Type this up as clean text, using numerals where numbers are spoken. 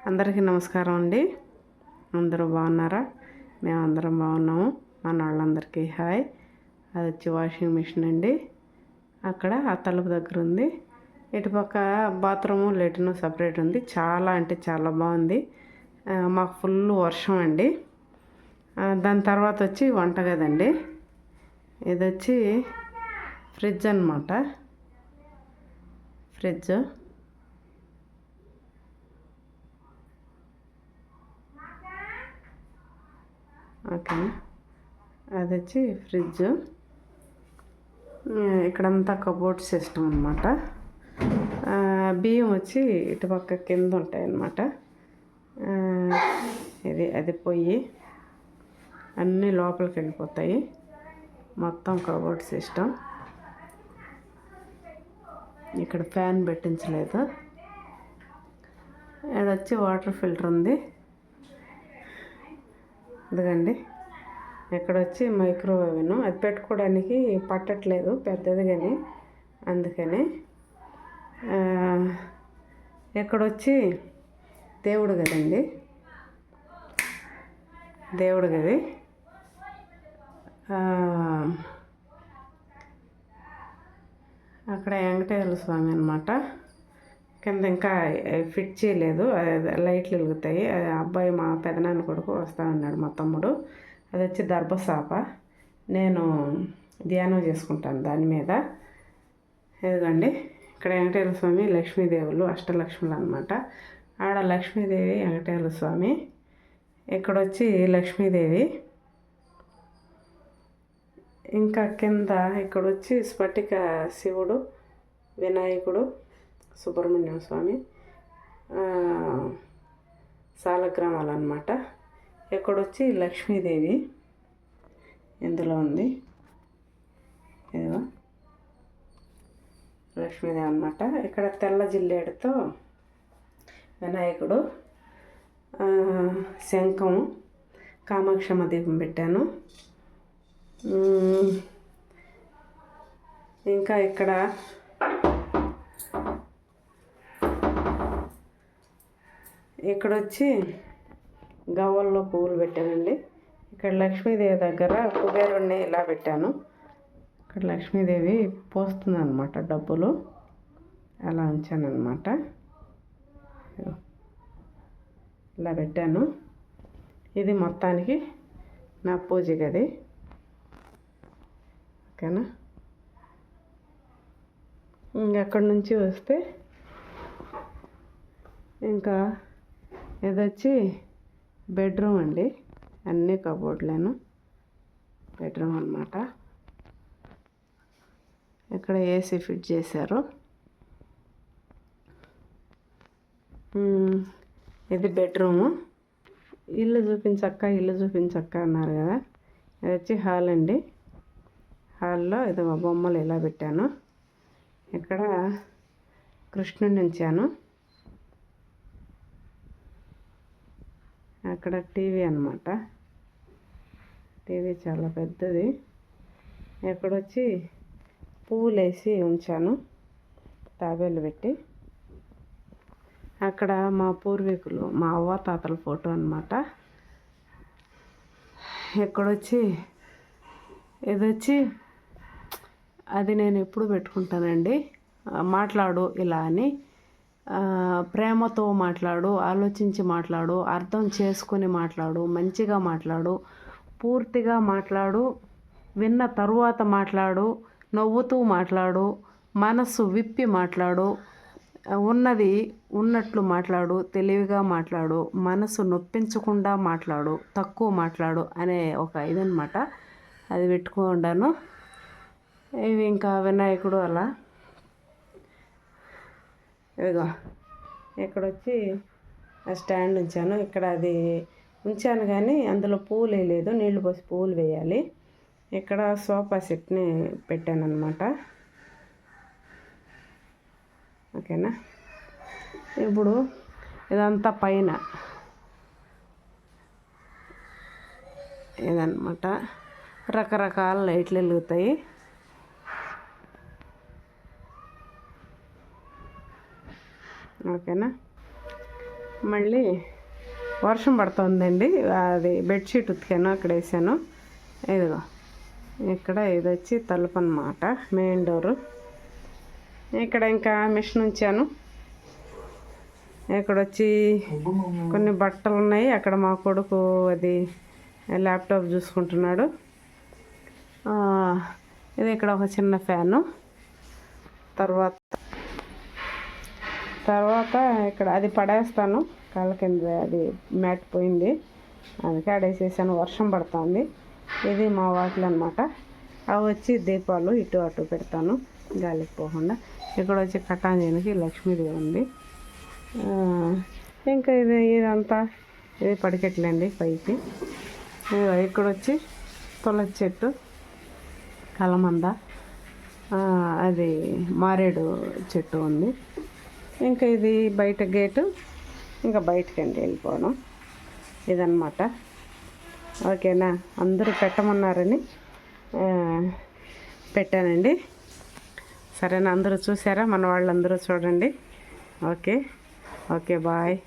అందరికీ నమస్కారం అండి. అందరూ బాగున్నారా? మేమందరం బాగున్నాము. మన వాళ్ళందరికీ హాయ్. అది వచ్చి వాషింగ్ మిషన్ అండి. అక్కడ ఆ తలుపు దగ్గర ఉంది. ఇటుపక్క బాత్రూము లెట్రిన్ సపరేట్ ఉంది. చాలా అంటే చాలా బాగుంది. మాకు ఫుల్ వర్షం అండి. దాని తర్వాత వచ్చి వంటగది అండి. ఇది వచ్చి ఫ్రిడ్జ్ అన్నమాట. ఫ్రిడ్జ్ ఓకేనా. అది వచ్చి ఫ్రిడ్జ్. ఇక్కడంతా కబోర్డ్ సిస్టమ్ అనమాట. బియ్యం వచ్చి ఇటుపక్క కింద ఉంటాయి అన్నమాట. అది పొయ్యి అన్నీ లోపలికి వెళ్ళిపోతాయి. మొత్తం కబోర్డ్ సిస్టమ్. ఇక్కడ ఫ్యాన్ పెట్టించలేదు. ఇక్కడ వచ్చి వాటర్ ఫిల్టర్ ఉంది. ఇదిగండి. ఇక్కడ వచ్చి మైక్రోవేవ్ను అది పెట్టుకోవడానికి పట్టట్లేదు పెద్దది కానీ అందుకని. ఇక్కడొచ్చి దేవుడు గదండి. దేవుడు గది. అక్కడ వెంకటేశ్వర స్వామి అనమాట. కింద ఇంకా ఫిట్ చేయలేదు. లైట్లు వెలుగుతాయి. అబ్బాయి మా పెదనాన్న కొడుకు వస్తా ఉన్నాడు, మా తమ్ముడు. అది వచ్చి దర్భసాప. నేను ధ్యానం చేసుకుంటాను దాని మీద. ఇదిగోండి. ఇక్కడ వెంకటేశ్వర స్వామి, లక్ష్మీదేవులు, అష్టలక్ష్ములు అనమాట. ఆడ లక్ష్మీదేవి, వెంకటేశ్వర స్వామి. ఇక్కడ వచ్చి లక్ష్మీదేవి. ఇంకా కింద ఇక్కడ వచ్చి స్ఫటిక శివుడు, వినాయకుడు, సుబ్రహ్మణ్యం స్వామి, సాలగ్రామాలు అన్నమాట. ఇక్కడొచ్చి లక్ష్మీదేవి ఇందులో ఉంది. ఇదిగో లక్ష్మీదేవి అన్నమాట. ఇక్కడ తెల్ల జిల్లేడుతో వినాయకుడు, శంఖం, కామాక్షమ్మ దీపం పెట్టాను. ఇంకా ఇక్కడ ఇక్కడొచ్చి గవ్వల్లో పువ్వులు పెట్టానండి. ఇక్కడ లక్ష్మీదేవి దగ్గర కుబేరుణ్ణి ఇలా పెట్టాను. ఇక్కడ లక్ష్మీదేవి పోస్తుంది అనమాట డబ్బులు. అలా ఉంచాను అనమాట. ఇలా పెట్టాను. ఇది మొత్తానికి నా పూజ గది. ఓకేనా. ఇంకెక్కడి నుంచి వస్తే ఇంకా ఇదొచ్చి బెడ్రూమ్ అండి. అన్నీ కబోర్డ్లేను బెడ్రూమ్ అన్నమాట. ఇక్కడ ఏసీ ఫిట్ చేశారు. ఇది బెడ్రూము. ఇల్లు చూపించక్క అన్నారు కదా. ఇది వచ్చి హాల్ అండి. హాల్లో ఇది బొమ్మలు ఇలా పెట్టాను. ఇక్కడ కృష్ణుని ఉంచాను. అక్కడ టీవీ అన్నమాట. టీవీ చాలా పెద్దది. ఇక్కడొచ్చి పువ్వులు వేసి ఉంచాను, తాబేలు పెట్టి. అక్కడ మా పూర్వీకులు, మా అవ్వ తాతల ఫోటో అన్నమాట. ఇక్కడొచ్చి ఇదొచ్చి అది నేను ఎప్పుడు పెట్టుకుంటానండి. మాట్లాడు ఇలా అని. ప్రేమతో మాట్లాడు, ఆలోచించి మాట్లాడు, అర్థం చేసుకొని మాట్లాడు, మంచిగా మాట్లాడు, పూర్తిగా మాట్లాడు, విన్న తరువాత మాట్లాడు, నవ్వుతూ మాట్లాడు, మనసు విప్పి మాట్లాడు, ఉన్నది ఉన్నట్లు మాట్లాడు, తెలివిగా మాట్లాడు, మనసు నొప్పించకుండా మాట్లాడు, తక్కువ మాట్లాడు అనే ఒక ఇదనమాట. అది పెట్టుకుంటాను. ఇవి ఇంకా వినాయకుడు అలా. ఇదిగో ఇక్కడొచ్చి స్టాండ్ ఉంచాను. ఇక్కడ అది ఉంచాను కానీ అందులో పువ్వులు వేయలేదు. నీళ్లు పోసి పువ్వులు వేయాలి. ఇక్కడ సోఫా సెట్ని పెట్టాను అనమాట. ఓకేనా. ఇప్పుడు ఇదంతా పైన ఇదన్నమాట. రకరకాల లైట్లు వెలుగుతాయి. ఓకేనా. మళ్ళీ వర్షం పడుతుందండి, అది బెడ్షీట్ ఉతికాను, అక్కడ వేసాను. ఇదిగో ఇక్కడ ఇది వచ్చి తలుపు అన్నమాట, మెయిన్ డోరు. ఇక్కడ ఇంకా మిషన్ ఉంచాను. ఇక్కడ వచ్చి కొన్ని బట్టలు ఉన్నాయి. అక్కడ మా కొడుకు అది ల్యాప్టాప్ చూసుకుంటున్నాడు. ఇది ఇక్కడ ఒక చిన్న ఫ్యాను. తర్వాత ఇక్కడ అది పడేస్తాను, కాళ్ళ కింద అది మ్యాట్ పోయింది, అందుకే ఆడేసేసాను. వర్షం పడుతుంది. ఇది మా వాకిలు అనమాట. అవి వచ్చి దీపాలు ఇటు అటు పెడతాను గాలికి పోకుండా. ఇక్కడ వచ్చి కటాంజీనికి లక్ష్మీదేవి ఉంది. ఇంకా ఇదంతా ఇది పడికెట్లండి పైకి. ఇక్కడ వచ్చి తులసి చెట్టు, కలమంద, అది మారేడు చెట్టు ఉంది. ఇంకా ఇది బయట గేటు, ఇంకా బయటకండి వెళ్ళిపోవడం. ఇదన్నమాట. ఓకేనా, అందరూ పెట్టమన్నారని పెట్టానండి. సరేనా, అందరూ చూసారా? మన వాళ్ళందరూ చూడండి. Okay bye.